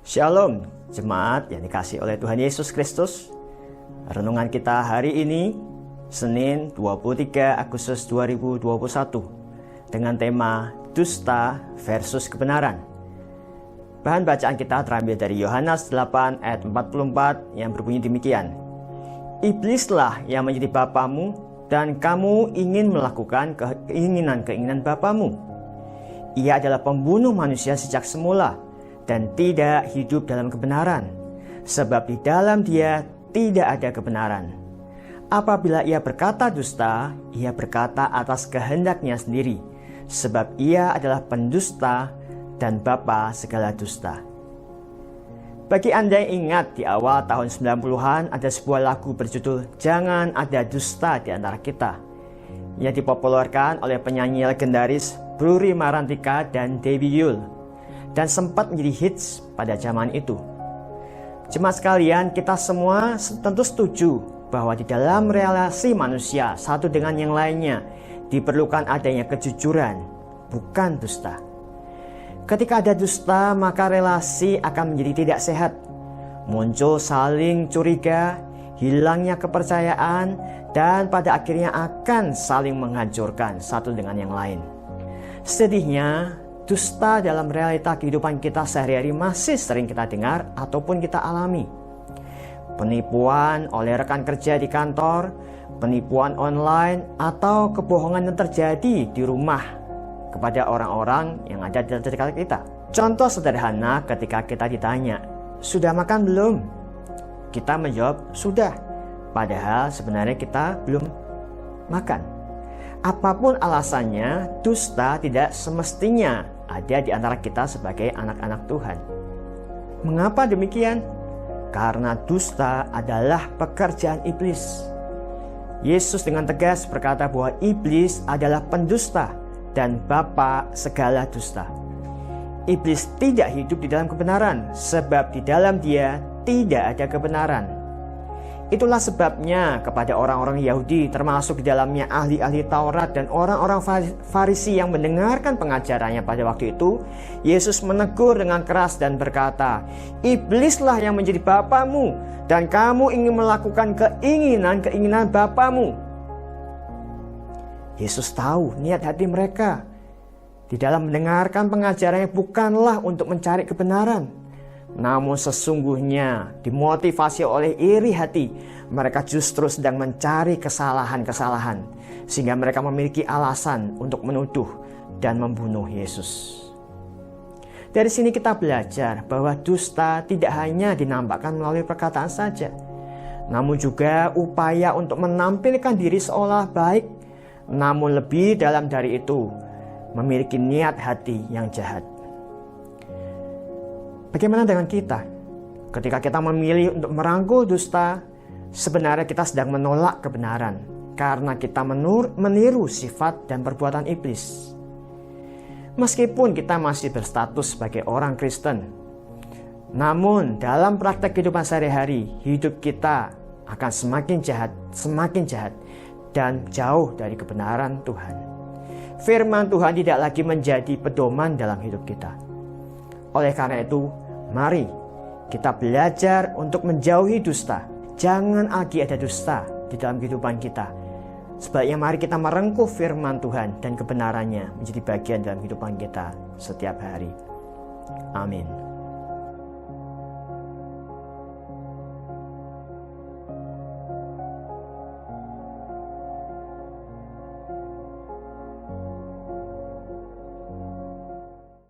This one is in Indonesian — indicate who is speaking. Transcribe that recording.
Speaker 1: Shalom, jemaat yang dikasihi oleh Tuhan Yesus Kristus. Renungan kita hari ini, Senin 23 Agustus 2021, dengan tema Dusta versus Kebenaran. Bahan bacaan kita terambil dari Yohanes 8 ayat 44 yang berbunyi demikian. Iblislah yang menjadi bapamu, dan kamu ingin melakukan keinginan-keinginan bapamu. Ia adalah pembunuh manusia sejak semula, dan tidak hidup dalam kebenaran, sebab di dalam dia tidak ada kebenaran. Apabila ia berkata dusta, ia berkata atas kehendaknya sendiri, sebab ia adalah pendusta dan bapa segala dusta. Bagi Anda yang ingat, di awal tahun 90-an ada sebuah lagu berjudul Jangan Ada Dusta di Antara Kita, yang dipopulerkan oleh penyanyi legendaris Brury Marantika dan Debbie Yule, dan sempat menjadi hits pada zaman itu. Jemaat sekalian, kita semua tentu setuju bahwa di dalam relasi manusia satu dengan yang lainnya diperlukan adanya kejujuran, bukan dusta. Ketika ada dusta, maka relasi akan menjadi tidak sehat. Muncul saling curiga, hilangnya kepercayaan, dan pada akhirnya akan saling menghancurkan satu dengan yang lain. Sedihnya, dusta dalam realita kehidupan kita sehari-hari masih sering kita dengar ataupun kita alami. Penipuan oleh rekan kerja di kantor, penipuan online, atau kebohongan yang terjadi di rumah kepada orang-orang yang ada di dekat kita. Contoh sederhana, ketika kita ditanya, "Sudah makan belum?" Kita menjawab, "Sudah." Padahal sebenarnya kita belum makan. Apapun alasannya, dusta tidak semestinya ada di antara kita sebagai anak-anak Tuhan. Mengapa demikian? Karena dusta adalah pekerjaan iblis. Yesus dengan tegas berkata bahwa iblis adalah pendusta dan bapa segala dusta. Iblis tidak hidup di dalam kebenaran, sebab di dalam dia tidak ada kebenaran. Itulah sebabnya kepada orang-orang Yahudi, termasuk di dalamnya ahli-ahli Taurat dan orang-orang Farisi yang mendengarkan pengajarannya pada waktu itu, Yesus menegur dengan keras dan berkata, "Iblislah yang menjadi bapamu, dan kamu ingin melakukan keinginan-keinginan bapamu." Yesus tahu niat hati mereka. Di dalam mendengarkan pengajarannya bukanlah untuk mencari kebenaran, namun sesungguhnya dimotivasi oleh iri hati, mereka justru sedang mencari kesalahan-kesalahan, sehingga mereka memiliki alasan untuk menuduh dan membunuh Yesus. Dari sini kita belajar bahwa dusta tidak hanya dinampakkan melalui perkataan saja, namun juga upaya untuk menampilkan diri seolah baik, namun lebih dalam dari itu, memiliki niat hati yang jahat. Bagaimana dengan kita? Ketika kita memilih untuk merangkul dusta, sebenarnya kita sedang menolak kebenaran karena kita meniru sifat dan perbuatan iblis. Meskipun kita masih berstatus sebagai orang Kristen, namun dalam praktek kehidupan sehari-hari, hidup kita akan semakin jahat dan jauh dari kebenaran Tuhan. Firman Tuhan tidak lagi menjadi pedoman dalam hidup kita. Oleh karena itu, mari kita belajar untuk menjauhi dusta. Jangan lagi ada dusta di dalam kehidupan kita. Sebaliknya mari kita merengkuh firman Tuhan dan kebenarannya menjadi bagian dalam kehidupan kita setiap hari. Amin.